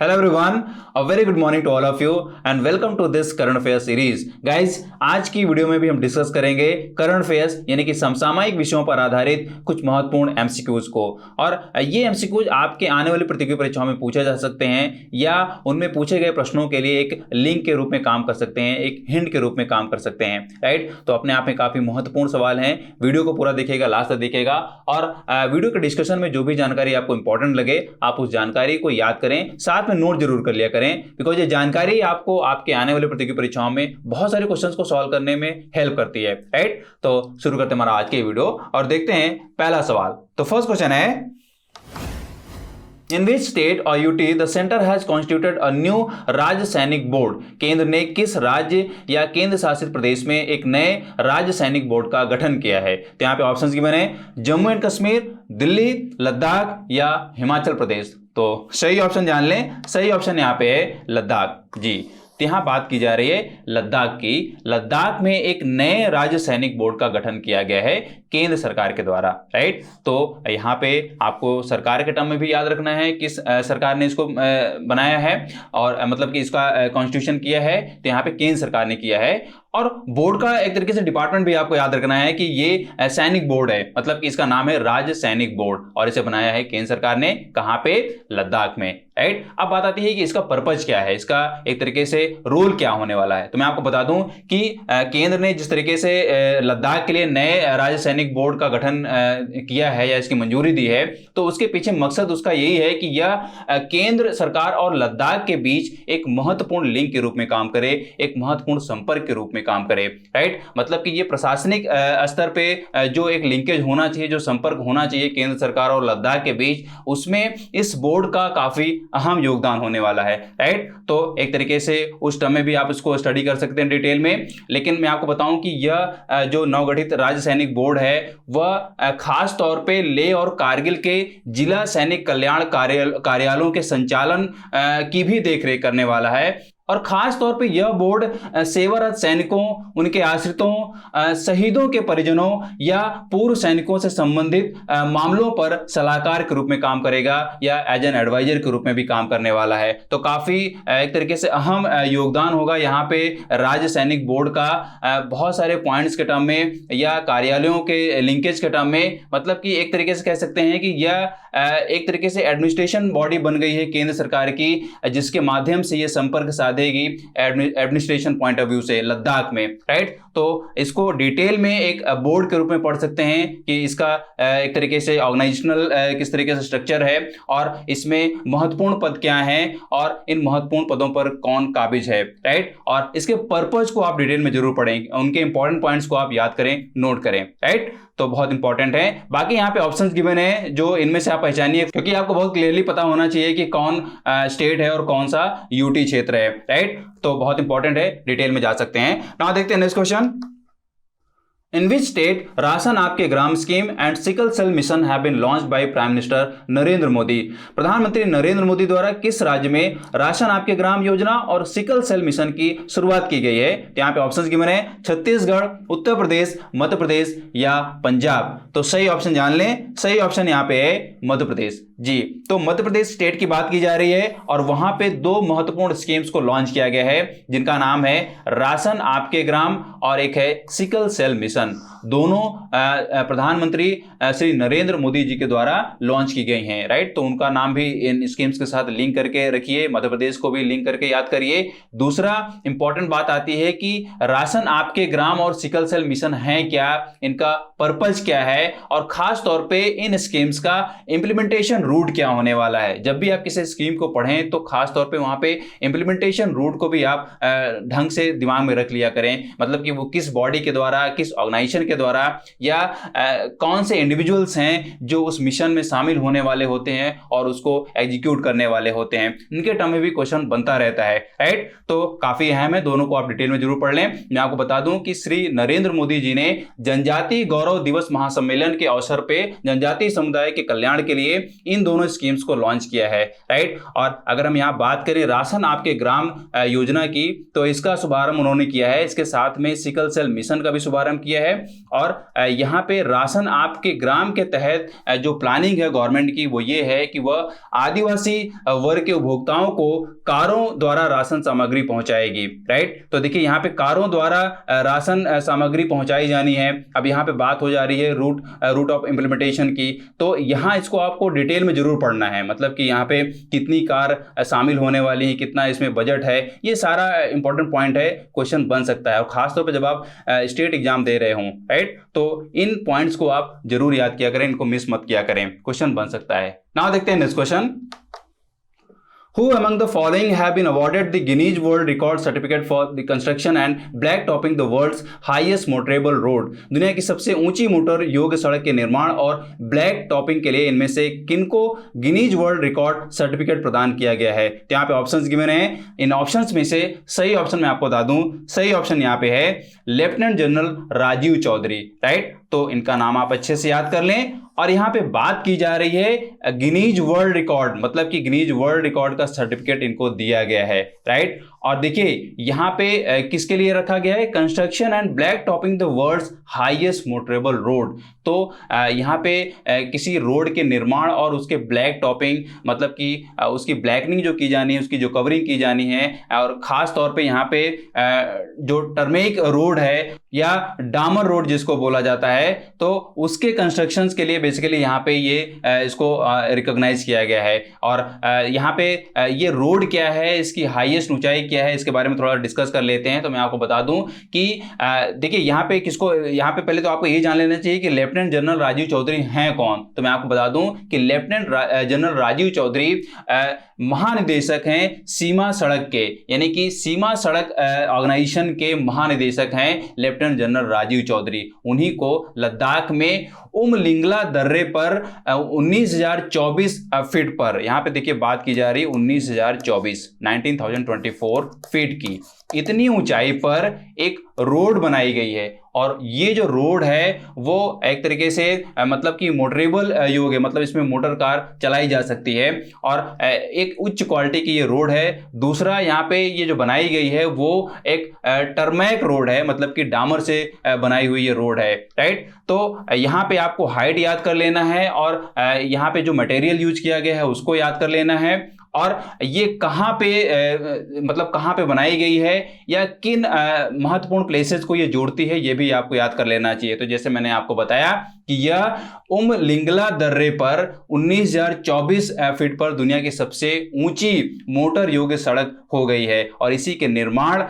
Hello everyone, a very good morning to all of you and welcome to this current affairs series. Guys, आज की video में भी हम discuss करेंगे current affairs यानी कि समसामयिक विषयों पर आधारित कुछ महत्वपूर्ण एमसीक्यूज को। और ये एमसीक्यूज आपके आने वाली प्रतियोगी परीक्षाओं में पूछे जा सकते हैं या उनमें पूछे गए प्रश्नों के लिए एक लिंक के रूप में काम कर सकते हैं, एक हिंट के रूप में काम कर सकते हैं, राइट। तो अपने आप में काफी महत्वपूर्ण सवाल हैं। वीडियो को पूरा देखिएगा, लास्ट तक देखिएगा और वीडियो के डिस्कशन में जो भी जानकारी आपको इंपॉर्टेंट लगे आप उस जानकारी को याद करें, साथ में नोट जरूर कर लिया करें, बिकॉज ये जानकारी आपको आपके आने वाले प्रतियोगी परीक्षाओं में बहुत सारे क्वेश्चंस को सॉल्व करने में हेल्प करती है, राइट। तो शुरू करते हैं हमारा आज के वीडियो और देखते हैं पहला सवाल। तो फर्स्ट क्वेश्चन है, In which state or UT the center has constituted a new राज्य सैनिक बोर्ड? केंद्र ने किस राज्य या केंद्र शासित प्रदेश में एक नए राज्य सैनिक बोर्ड का गठन किया है? तो यहाँ पे ऑप्शंस गिवन है, जम्मू एंड कश्मीर, दिल्ली, लद्दाख या हिमाचल प्रदेश। तो सही ऑप्शन जान लें, सही ऑप्शन यहाँ पे है लद्दाख जी। तो यहां बात की जा रही है लद्दाख की। लद्दाख में एक नए राज्य सैनिक बोर्ड का गठन किया गया है केंद्र सरकार के द्वारा, राइट। तो यहां पे आपको सरकार के टर्म में भी याद रखना है किस सरकार ने इसको बनाया है और मतलब कि इसका कॉन्स्टिट्यूशन किया है, तो यहाँ पे केंद्र सरकार ने किया है। और बोर्ड का एक तरीके से डिपार्टमेंट भी आपको याद रखना है कि ये सैनिक बोर्ड है, मतलब कि इसका नाम है राज्य सैनिक बोर्ड और इसे बनाया है केंद्र सरकार ने। कहां पे? लद्दाख में, राइट। अब बात आती है कि इसका पर्पज क्या है, इसका एक तरीके से रोल क्या होने वाला है। तो मैं आपको बता दूं कि केंद्र ने जिस तरीके से लद्दाख के लिए नए राज्य सैनिक बोर्ड का गठन किया है या इसकी मंजूरी दी है, तो उसके पीछे मकसद उसका यही है कि यह केंद्र सरकार और लद्दाख के बीच एक महत्वपूर्ण लिंक के रूप में काम करे, एक महत्वपूर्ण संपर्क के रूप में काम करे, राइट। मतलब कि ये प्रशासनिक स्तर पे जो एक लिंकेज होना चाहिए, जो संपर्क होना चाहिए केंद्र सरकार और लद्दाख के बीच, उसमें इस बोर्ड का काफी अहम योगदान होने वाला है, राइट। तो एक तरीके से उस टर्म में भी आप इसको स्टडी कर सकते हैं डिटेल में, लेकिन मैं आपको बताऊं कि यह जो नवगठित राज्य सैनिक बोर्ड है वह खास तौर पे लेह और कारगिल के जिला सैनिक कल्याण कार्यालयों के संचालन की भी देखरेख करने वाला है। और खास तौर पे यह बोर्ड सेवारत सैनिकों, उनके आश्रितों, शहीदों के परिजनों या पूर्व सैनिकों से संबंधित मामलों पर सलाहकार के रूप में काम करेगा या एज एन एडवाइजर के रूप में भी काम करने वाला है। तो काफी एक तरीके से अहम योगदान होगा यहाँ पे राज्य सैनिक बोर्ड का बहुत सारे पॉइंट्स के टर्म में या कार्यालयों के लिंकेज के टर्म में। मतलब कि एक तरीके से कह सकते हैं कि यह एक तरीके से एडमिनिस्ट्रेशन बॉडी बन गई है केंद्र सरकार की, जिसके माध्यम से ये संपर्क साधेगी एडमिनिस्ट्रेशन पॉइंट ऑफ व्यू से लद्दाख में, राइट। तो इसको डिटेल में एक बोर्ड के रूप में पढ़ सकते हैं कि इसका एक तरीके से ऑर्गेनाइजेशनल किस तरीके से स्ट्रक्चर है और इसमें महत्वपूर्ण पद क्या हैं और इन महत्वपूर्ण पदों पर कौन काबिज है, राइट। और इसके पर्पज को आप डिटेल में जरूर पढ़ें, उनके इंपॉर्टेंट पॉइंट्स को आप याद करें, नोट करें, राइट। तो बहुत इंपॉर्टेंट है। बाकी यहाँ पे ऑप्शंस गिवन है, जो इनमें से आप पहचानिए, क्योंकि आपको बहुत क्लियरली पता होना चाहिए कि कौन स्टेट है और कौन सा यूटी क्षेत्र है, राइट। तो बहुत इंपॉर्टेंट है, डिटेल में जा सकते हैं। नाउ देखते हैं next question. In which state ration आपके ग्राम scheme and sickle cell mission have been launched by prime minister Narendra Modi? प्रधानमंत्री नरेंद्र मोदी द्वारा किस राज्य में राशन आपके ग्राम योजना और सिकल सेल मिशन की शुरुआत की गई है? यहाँ पे ऑप्शंस गिवन है, छत्तीसगढ़, उत्तर प्रदेश, मध्य प्रदेश या पंजाब। तो सही ऑप्शन जान लें, सही ऑप्शन यहाँ पे है मध्य प्रदेश जी। तो मध्य प्रदेश स्टेट की बात की जा रही है और वहां पे दो महत्वपूर्ण स्कीम्स को लॉन्च किया गया है, जिनका नाम है राशन आपके ग्राम और एक है सिकल सेल मिशन। दोनों प्रधानमंत्री श्री नरेंद्र मोदी जी के द्वारा लॉन्च की गई हैं, राइट। तो उनका नाम भी इन स्कीम्स के साथ लिंक करके रखिए, मध्य प्रदेश को भी लिंक करके याद करिए। दूसरा इंपॉर्टेंट बात आती है कि राशन आपके ग्राम और सिकल सेल मिशन है क्या, इनका पर्पज क्या है और खास तौर पे इन स्कीम्स का इंप्लीमेंटेशन रूट क्या होने वाला है। जब भी आप किसी स्कीम को पढ़ें तो खास तौर पे वहां पे इंप्लीमेंटेशन रूट को भी आप ढंग से दिमाग में रख लिया करें। मतलब कि वो किस बॉडी के द्वारा, किस ऑर्गेनाइजेशन के द्वारा या कौन से इंडिविजुअल्स हैं जो उस मिशन में शामिल होने वाले होते हैं और उसको एग्जीक्यूट करने वाले होते हैं, इनके टर्म में भी क्वेश्चन बनता रहता है, राइट। तो काफी अहम है, दोनों को आप डिटेल में जरूर पढ़ लें। मैं आपको बता दूं कि श्री नरेंद्र मोदी जी ने जनजातीय गौरव दिवस महासम्मेलन के अवसर पे जनजातीय समुदाय के कल्याण के लिए इन दोनों स्कीम्स को लॉन्च किया है, राइट। और अगर हम यहाँ बात करें राशन आपके ग्राम योजना की, तो इसका शुभारंभ उन्होंने किया है। इसके साथ में सिकल सेल मिशन का भी शुभारंभ किया है। और यहाँ पे राशन आपके ग्राम के तहत जो प्लानिंग है गवर्नमेंट की वो ये है कि वह आदिवासी वर्ग के उपभोक्ताओं को कारों द्वारा राशन सामग्री पहुंचाएगी, राइट। तो देखिए यहाँ पे कारों द्वारा राशन सामग्री पहुंचाई जानी है। अब यहाँ पे बात हो जा रही है रूट ऑफ इम्प्लीमेंटेशन की, तो यहाँ इसको आपको डिटेल में जरूर पढ़ना है, मतलब कि यहाँ पे कितनी कार शामिल होने वाली है, कितना इसमें बजट है, ये सारा इंपॉर्टेंट पॉइंट है, क्वेश्चन बन सकता है। और खासतौर पर जब आप स्टेट एग्जाम दे रहे हों, राइट, तो इन पॉइंट्स को आप जरूर याद किया करें, इनको मिस मत किया करें, क्वेश्चन बन सकता है। नाउ देखते हैं next question. Who among the following have been awarded the Guinness World Record Certificate for the construction and blacktopping the world's highest motorable road? दुनिया की सबसे ऊंची मोटर योग्य सड़क के निर्माण और ब्लैक टॉपिंग के लिए इनमें से किनको गिनीज वर्ल्ड रिकॉर्ड सर्टिफिकेट प्रदान किया गया है? तो यहाँ पे ऑप्शंस गिवन हैं। इन ऑप्शंस में से सही ऑप्शन मैं आपको बता दूं, सही ऑप्शन यहाँ पे है lieutenant general Rajiv Chaudhary, right. तो इनका नाम आप अच्छे से याद कर लें। और यहां पे बात की जा रही है गिनीज वर्ल्ड रिकॉर्ड, मतलब कि गिनीज वर्ल्ड रिकॉर्ड का सर्टिफिकेट इनको दिया गया है, राइट। और देखिए यहां पे किसके लिए रखा गया है? Construction and black topping the world's highest motorable road. तो यहां पे किसी रोड के निर्माण और उसके ब्लैक टॉपिंग, मतलब कि उसकी ब्लैकनिंग जो की जानी है, उसकी जो कवरिंग की जानी है, और खास तौर पे यहाँ पे जो टर्मेक रोड है या डामर रोड जिसको बोला जाता है, तो उसके कंस्ट्रक्शंस के लिए बेसिकली यहाँ पे ये इसको रिकॉग्नाइज किया गया है। और यहाँ पे ये रोड क्या है, इसकी हाईएस्ट ऊंचाई क्या है, इसके बारे में थोड़ा डिस्कस कर लेते हैं। तो मैं आपको बता दूं कि देखिए यहाँ पे किसको, यहाँ पे पहले तो आपको ये जान लेना चाहिए कि लेफ्टिनेंट जनरल राजीव चौधरी हैं कौन। तो मैं आपको बता दूं कि लेफ्टिनेंट जनरल राजीव चौधरी महानिदेशक हैं सीमा सड़क के, यानी कि सीमा सड़क ऑर्गेनाइजेशन के महानिदेशक हैं लेफ्टिनेंट जनरल राजीव चौधरी। उन्हीं को लद्दाख में उमलिंगला दर्रे पर 19,024 फीट पर, यहां पे देखिए बात की जा रही है 19,024 फीट की, इतनी ऊंचाई पर एक रोड बनाई गई है। और ये जो रोड है वो एक तरीके से मतलब कि मोटरेबल योग है, मतलब इसमें मोटर कार चलाई जा सकती है और एक उच्च क्वालिटी की ये रोड है। दूसरा यहाँ पे ये जो बनाई गई है वो एक टर्मैक रोड है, मतलब कि डामर से बनाई हुई ये रोड है, राइट। तो यहाँ पे आपको हाइट याद कर लेना है और यहाँ पे जो मटेरियल यूज किया गया है उसको याद कर लेना है, और ये कहाँ पे मतलब कहाँ पे बनाई गई है या किन महत्वपूर्ण प्लेसेस को ये जोड़ती है, ये भी आपको याद कर लेना चाहिए। तो जैसे मैंने आपको बताया कि यह उमलिंगला दर्रे पर 19,024 फीट पर दुनिया की सबसे ऊंची मोटर योग्य सड़क हो गई है, और इसी के निर्माण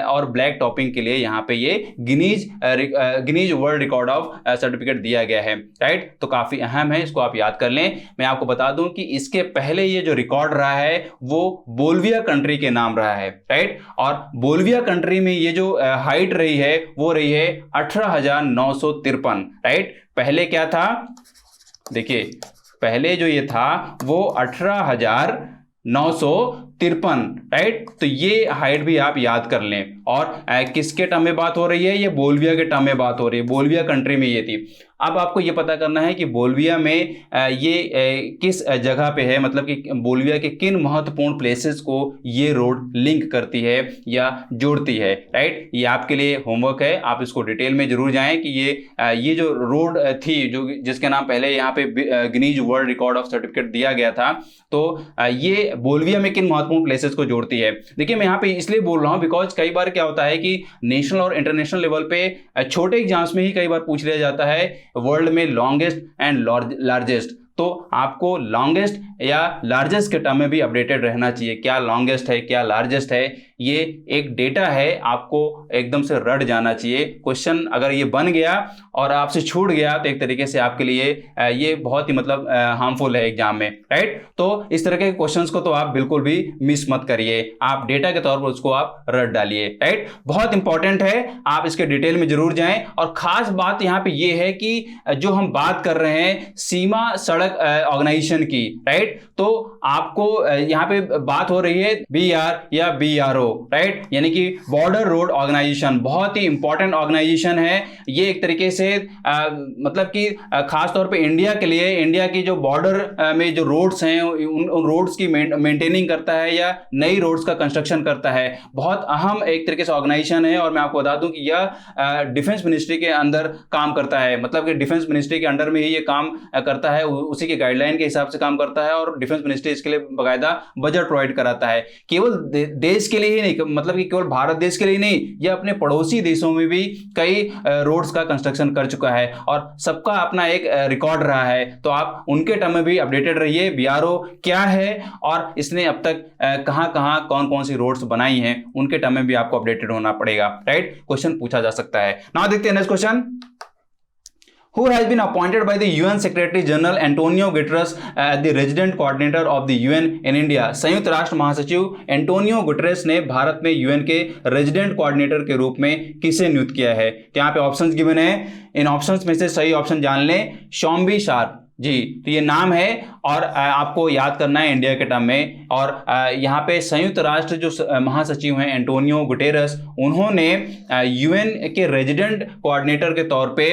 और ब्लैक टॉपिंग के लिए यहाँ पे ये Guinness world record of certificate दिया गया है, राइट। तो काफी अहम है, इसको आप याद कर लें। मैं आपको बता दूं कि इसके पहले ये जो रिकॉर्ड रहा है वो बोल्विया कंट्री के नाम रहा है, राइट। और बोल्विया कंट्री में ये जो हाइट रही है वो रही है 18,953, राइट। पहले क्या था, देखिए पहले जो ये था वो 18,953, राइट। तो ये हाइट भी आप याद कर लें। और किसके टर्म में बात हो रही है? ये बोल्विया के टर्म में बात हो रही है, बोल्विया कंट्री में ये थी। अब आपको ये पता करना है कि बोल्विया में ये किस जगह पे है, मतलब कि बोल्विया के किन महत्वपूर्ण प्लेसेस को ये रोड लिंक करती है या जोड़ती है, राइट। ये आपके लिए होमवर्क है, आप इसको डिटेल में जरूर जाएं कि ये जो रोड थी जो जिसके नाम पहले यहाँ पे Guinness world record of certificate दिया गया था, तो ये बोल्विया में किन महत्वपूर्ण प्लेसेस को जोड़ती है। देखिए मैं यहाँ पे इसलिए बोल रहा हूँ बिकॉज कई बार क्या होता है कि नेशनल और इंटरनेशनल लेवल पे छोटे एग्जाम्स में ही कई बार पूछ लिया जाता है वर्ल्ड में लॉन्गेस्ट एंड लार्जेस्ट। तो आपको लॉन्गेस्ट या लार्जेस्ट के टर्म में भी अपडेटेड रहना चाहिए, क्या लॉन्गेस्ट है क्या लार्जेस्ट है, ये एक डेटा है, आपको एकदम से रट जाना चाहिए। क्वेश्चन अगर ये बन गया और आपसे छूट गया तो एक तरीके से आपके लिए ये बहुत ही मतलब हार्मफुल है एग्जाम में, राइट। तो इस तरह के क्वेश्चंस को तो आप बिल्कुल भी मिस मत करिए, आप डेटा के तौर पर उसको आप रट डालिए, राइट। बहुत इंपॉर्टेंट है, आप इसके डिटेल में जरूर जाएं। और खास बात यहाँ पे ये है कि जो हम बात कर रहे हैं सीमा सड़क अलग ऑर्गेनाइजेशन की, राइट। तो आपको यहाँ पे बात हो रही है BR या BRO, राइट, यानी कि बॉर्डर रोड ऑर्गेनाइजेशन। बहुत ही इंपॉर्टेंट ऑर्गेनाइजेशन है ये, एक तरीके से मतलब कि खास तौर पे इंडिया के लिए, इंडिया की जो बॉर्डर में जो रोड्स हैं उन रोड्स की मेंटेनिंग करता है या नई रोड्स का कंस्ट्रक्शन करता है। बहुत अहम एक तरीके से ऑर्गेनाइजेशन है। और मैं आपको बता दूं कि यह डिफेंस मिनिस्ट्री के अंदर काम करता है, मतलब कि डिफेंस मिनिस्ट्री के अंडर में ही ये काम करता है, उसी के गाइडलाइन के हिसाब से काम करता है। और डिफेंस मिनिस्ट्री इसके लिए बाकायदा बजट प्रोवाइड कराता है, केवल देश के लिए ही नहीं, मतलब कि केवल भारत देश के लिए नहीं, यह अपने पड़ोसी देशों में भी कई रोड्स का कंस्ट्रक्शन कर चुका है और सबका अपना एक रिकॉर्ड रहा है। तो आप उनके टर्म में भी अपडेटेड रहिए, BRO क्या है और इसने अब तक कहां कहां कौन कौन सी रोड्स बनाई हैं, उनके टर्म में भी आपको अपडेटेड होना पड़ेगा, राइट। क्वेश्चन पूछा जा सकता है। नाउ देखते हैं next question. Who has been appointed by the UN Secretary General Antonio Guterres as the resident coordinator of the UN in India? संयुक्त राष्ट्र महासचिव एंटोनियो गुटरेस ने भारत में UN के रेजिडेंट कोऑर्डिनेटर के रूप में किसे नियुक्त किया है? तो यहाँ पे ऑप्शंस गिवन है, इन ऑप्शंस में से सही ऑप्शन जान लें, शॉम्बी शार्प जी। तो ये नाम है और आपको याद करना है इंडिया के टर्म में। और यहाँ पे संयुक्त राष्ट्र जो महासचिव हैं एंटोनियो गुटेरस, उन्होंने UN के रेजिडेंट कोऑर्डिनेटर के तौर पे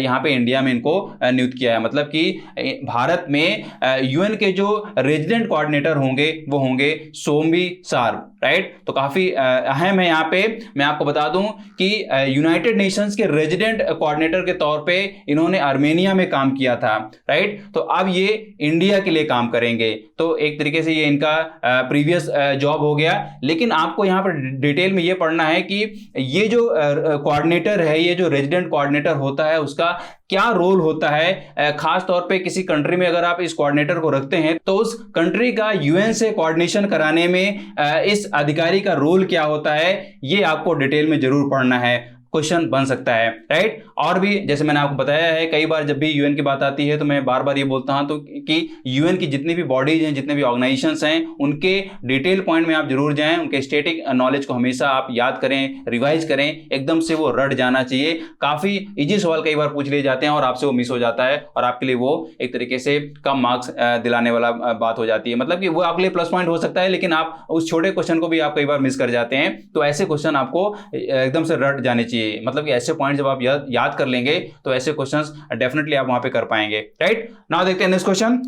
यहाँ पे इंडिया में इनको नियुक्त किया है। मतलब कि भारत में UN के जो रेजिडेंट कोऑर्डिनेटर होंगे वो होंगे शॉम्बी शार्प, राइट। तो काफी अहम है। यहाँ पे मैं आपको बता दूं कि यूनाइटेड नेशंस के रेजिडेंट कोऑर्डिनेटर के तौर पे इन्होंने आर्मेनिया में काम किया था, राइट। तो अब ये इंडिया के लिए काम करेंगे। तो एक तरीके से ये इनका प्रीवियस जॉब हो गया। लेकिन आपको यहाँ पर डिटेल में ये पढ़ना है कि ये जो कोऑर्डिनेटर है, ये जो रेजिडेंट कोऑर्डिनेटर होता है, उसका क्या रोल होता है। खास तौर पे किसी कंट्री में अगर आप इस कोऑर्डिनेटर को रखते हैं तो उस कंट्री का UN से कोऑर्डिनेशन कराने में इस अधिकारी का रोल क्या होता है, ये आपको डिटेल में जरूर पढ़ना है, क्वेश्चन बन सकता है, राइट। और भी जैसे मैंने आपको बताया है, कई बार जब भी UN की बात आती है तो मैं बार बार ये बोलता हूं तो कि UN की जितनी भी बॉडीज हैं, जितने भी ऑर्गेनाइजेशंस हैं, उनके डिटेल पॉइंट में आप जरूर जाएं, उनके स्टैटिक नॉलेज को हमेशा आप याद करें, रिवाइज करें, एकदम से वो रट जाना चाहिए। काफी इजी सवाल कई बार पूछ लिए जाते हैं और आपसे वो मिस हो जाता है और आपके लिए वो एक तरीके से कम मार्क्स दिलाने वाला बात हो जाती है। मतलब कि वो आपके लिए प्लस पॉइंट हो सकता है, लेकिन आप उस छोटे क्वेश्चन को भी आप कई बार मिस कर जाते हैं। तो ऐसे क्वेश्चन आपको एकदम से रट जाने चाहिए। मतलब कि ऐसे पॉइंट जब आप याद कर लेंगे तो ऐसे क्वेश्चंस डेफिनेटली आप वहां पे कर पाएंगे, राइट। नाउ देखते हैं next question.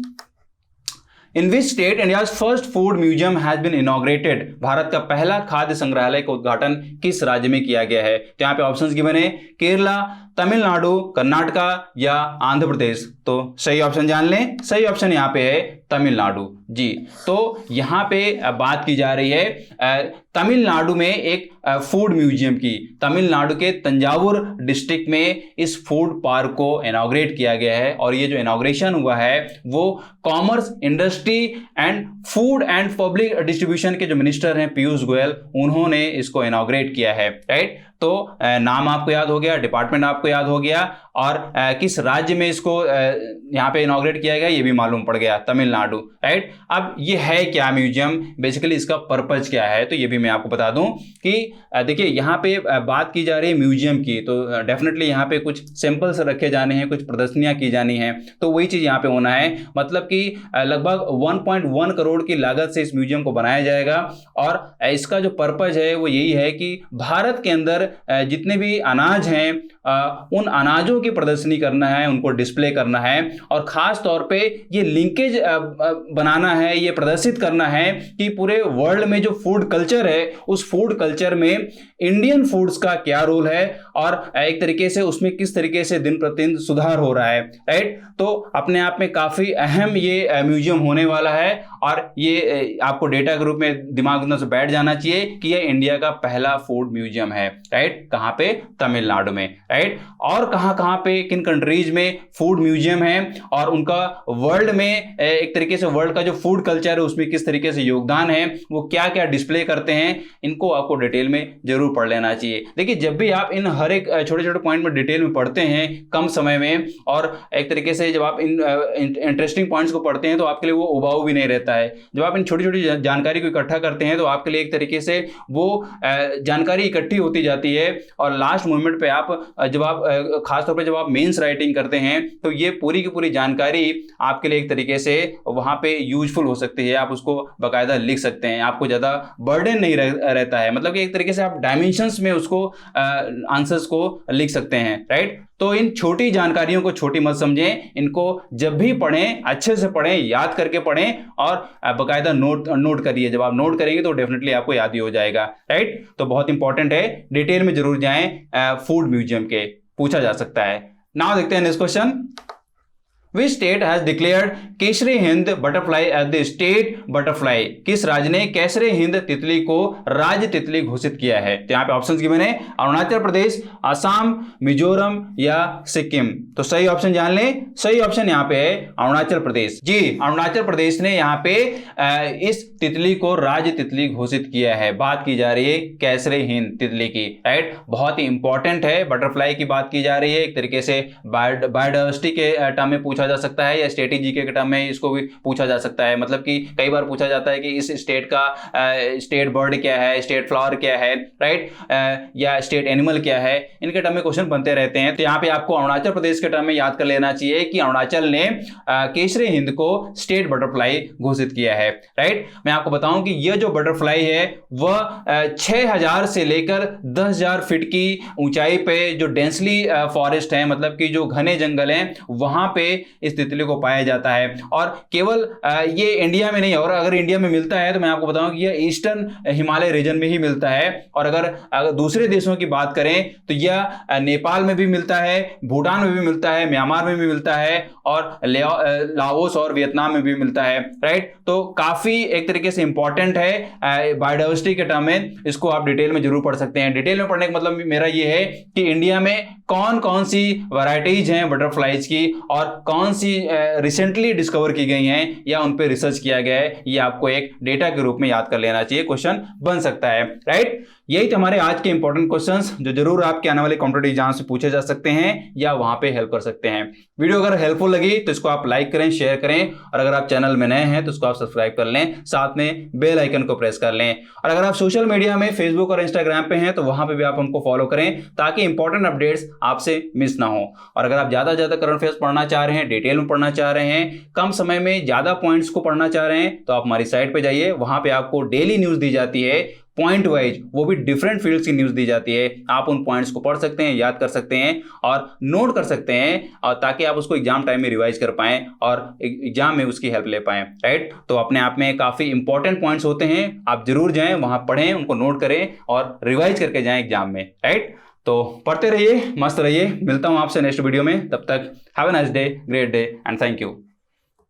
In which state India's first food museum has been inaugurated? Bharat का पहला खाद्य संग्रहालय का उद्घाटन किस राज्य में किया गया है? तो यहाँ पे ऑप्शंस गिवन है, केरला, तमिलनाडु, कर्नाटका या आंध्र प्रदेश। तो सही ऑप्शन जान लें, सही ऑप्शन यहाँ पे है तमिलनाडु जी। तो यहाँ पे बात की जा रही है तमिलनाडु में एक फूड म्यूजियम की। तमिलनाडु के तंजावुर डिस्ट्रिक्ट में इस फूड पार्क को इनॉग्रेट किया गया है और ये जो इनॉग्रेशन हुआ है वो commerce, industry and food and public distribution के जो मिनिस्टर हैं पीयूष गोयल, उन्होंने इसको इनॉग्रेट किया है, राइट। तो नाम आपको याद हो गया, डिपार्टमेंट आपको याद हो गया और किस राज्य में इसको यहाँ पे इनॉग्रेट किया गया ये भी मालूम पड़ गया, तमिलनाडु, राइट। अब ये है क्या म्यूजियम, बेसिकली इसका पर्पज क्या है, तो ये भी मैं आपको बता दूं कि देखिए यहाँ पे बात की जा रही है म्यूजियम की, तो डेफिनेटली यहाँ पे कुछ सैंपल्स रखे जाने हैं, कुछ प्रदर्शनियां की जानी हैं, तो वही चीज़ यहाँ पे होना है। मतलब कि लगभग 1.1 करोड़ की लागत से इस म्यूजियम को बनाया जाएगा और इसका जो पर्पज है वो यही है कि भारत के अंदर जितने भी अनाज हैं उन अनाजों की प्रदर्शनी करना है, उनको डिस्प्ले करना है और खास तौर पे ये लिंकेज बनाना है, ये प्रदर्शित करना है कि पूरे वर्ल्ड में जो फूड कल्चर है उस फूड कल्चर में इंडियन फूड्स का क्या रोल है और एक तरीके से उसमें किस तरीके से दिन प्रतिदिन सुधार हो रहा है, राइट। तो अपने आप में काफी अहम ये म्यूजियम होने वाला है और ये आपको डेटा के रूप में दिमाग में से बैठ जाना चाहिए कि ये इंडिया का पहला फूड म्यूजियम है, राइट। कहां पे? तमिलनाडु में, राइट। और कहां पे, किन कंट्रीज में फूड म्यूजियम है और उनका वर्ल्ड में एक तरीके से वर्ल्ड का जो फूड कल्चर है उसमें किस तरीके से योगदान है, वो क्या क्या डिस्प्ले करते हैं, इनको आपको डिटेल में जरूर पढ़ लेना चाहिए। देखिए जब भी आप इन हर एक छोटे छोटे पॉइंट में डिटेल में पढ़ते हैं कम समय में, और एक तरीके से जब आप इन इंटरेस्टिंग पॉइंट्स को पढ़ते हैं तो आपके लिए वो उबाऊ भी नहीं रहता है। जब आप इन छोटी छोटी जानकारी को इकट्ठा करते हैं तो आपके लिए एक तरीके से वो जानकारी इकट्ठी होती जाती है, और लास्ट मोमेंट पे आप जब आप खासतौर पे जब आप मेंस राइटिंग करते हैं तो ये पूरी की पूरी जानकारी आपके लिए एक तरीके से वहां पे यूजफुल हो सकती है। आप उसको बाकायदा लिख सकते हैं, आपको ज्यादा बर्डन नहीं रहता है, मतलब कि एक तरीके से आप डायमेंशंस में उसको आंसर्स को लिख सकते हैं, राइट। तो इन छोटी जानकारियों को छोटी मत समझें, इनको जब भी पढ़ें अच्छे से पढ़ें, याद करके पढ़ें, और बाकायदा नोट करिए। जब आप नोट करेंगे तो डेफिनेटली आपको याद ही हो जाएगा, राइट। तो बहुत इंपॉर्टेंट है, डिटेल में जरूर जाएं। फूड म्यूजियम के पूछा जा सकता है। नाउ देखते हैं next question. Which state has declared Kaiser Hind butterfly as the state butterfly? किस राज्य ने केसरे हिंद तितली को राज्य तितली घोषित किया है? तो यहाँ पे ऑप्शंस गिवन है, अरुणाचल प्रदेश, असम, मिजोरम या सिक्किम। तो सही ऑप्शन जान लें, सही ऑप्शन यहाँ पे है अरुणाचल प्रदेश। जी, अरुणाचल प्रदेश ने यहाँ पे इस तितली को राज्य तितली घोषित किया है। बात की जा रही है केसरे हिंद तितली की, राइट। बहुत ही इंपॉर्टेंट है, बटरफ्लाई की बात की जा रही है। एक तरीके से बायोडायवर्सिटी के टर्म में पूछा जा सकता है, या स्ट्रेटेजी के टर्म में इसको भी पूछा जा सकता है। मतलब कि कई बार पूछा जाता है कि इस स्टेट का स्टेट बर्ड क्या है, स्टेट फ्लावर क्या है, राइट, या स्टेट एनिमल क्या है। इनके टर्म में क्वेश्चन बनते रहते हैं। तो यहाँ पे आपको अरुणाचल प्रदेश के टर्म में याद कर लेना चाहिए कि अरुणाचल ने केसरे हिंद को स्टेट बटरफ्लाई घोषित किया है, राइट। मैं आपको बताऊं कि यह जो बटरफ्लाई है वह 6000 से लेकर 10,000 फीट की ऊंचाई पे जो डेंसली फॉरेस्ट है, मतलब कि जो घने जंगल हैं, वहां पे इस तितली को पाया जाता है। और केवल ये इंडिया में नहीं, और अगर इंडिया में मिलता है तो मैं आपको बताऊं कि यह ईस्टर्न हिमालय रीजन में ही मिलता है। और अगर दूसरे देशों की बात करें तो यह नेपाल में भी मिलता है, भूटान में भी मिलता है, म्यांमार में भी मिलता है, और लाओस और वियतनाम में भी मिलता है, राइट। तो काफी एक तरीके से इंपॉर्टेंट है बायोडायवर्सिटी के टर्म में। इसको आप डिटेल में जरूर पढ़ सकते हैं। डिटेल में पढ़ने का मतलब मेरा ये है कि इंडिया में कौन कौन सी वैरायटीज हैं बटरफ्लाइज की, और कौन सी रिसेंटली डिस्कवर की गई हैं, या उन पे रिसर्च किया गया है, ये आपको एक डेटा के रूप में याद कर लेना चाहिए। क्वेश्चन बन सकता है, राइट। यही थे हमारे आज के इंपॉर्टेंट क्वेश्चंस जो जरूर आपके आने वाले कॉम्पिटिटिव एग्जाम से पूछे जा सकते हैं या वहां पे हेल्प कर सकते हैं। वीडियो अगर हेल्पफुल लगी तो इसको आप लाइक करें, शेयर करें, और अगर आप चैनल में नए हैं तो इसको आप सब्सक्राइब कर लें, साथ में बेल आइकन को प्रेस कर लें। और अगर आप सोशल मीडिया में फेसबुक और इंस्टाग्राम पे हैं तो वहां पे भी आप हमको फॉलो करें, ताकि इंपॉर्टेंट अपडेट्स आपसे मिस ना हो। और अगर आप ज्यादा से ज्यादा करंट अफेयर्स पढ़ना चाह रहे हैं, डिटेल में पढ़ना चाह रहे हैं, कम समय में ज्यादा पॉइंट्स को पढ़ना चाह रहे हैं, तो आप हमारी साइट पे जाइए। वहां पे आपको डेली न्यूज दी जाती है, पॉइंट वाइज, वो भी डिफरेंट फील्ड्स की न्यूज दी जाती है। आप उन पॉइंट्स को पढ़ सकते हैं, याद कर सकते हैं और नोट कर सकते हैं, और ताकि आप उसको एग्जाम टाइम में रिवाइज कर पाएं और एग्जाम में उसकी हेल्प ले पाएं, राइट। तो अपने आप में काफी इंपॉर्टेंट पॉइंट्स होते हैं, आप जरूर जाएं वहां पढ़ें, उनको नोट करें और रिवाइज करके जाएं एग्जाम में, राइट। तो पढ़ते रहिए, मस्त रहिए। मिलता हूं आपसे नेक्स्ट वीडियो में, तब तक have a nice day, great day and thank you.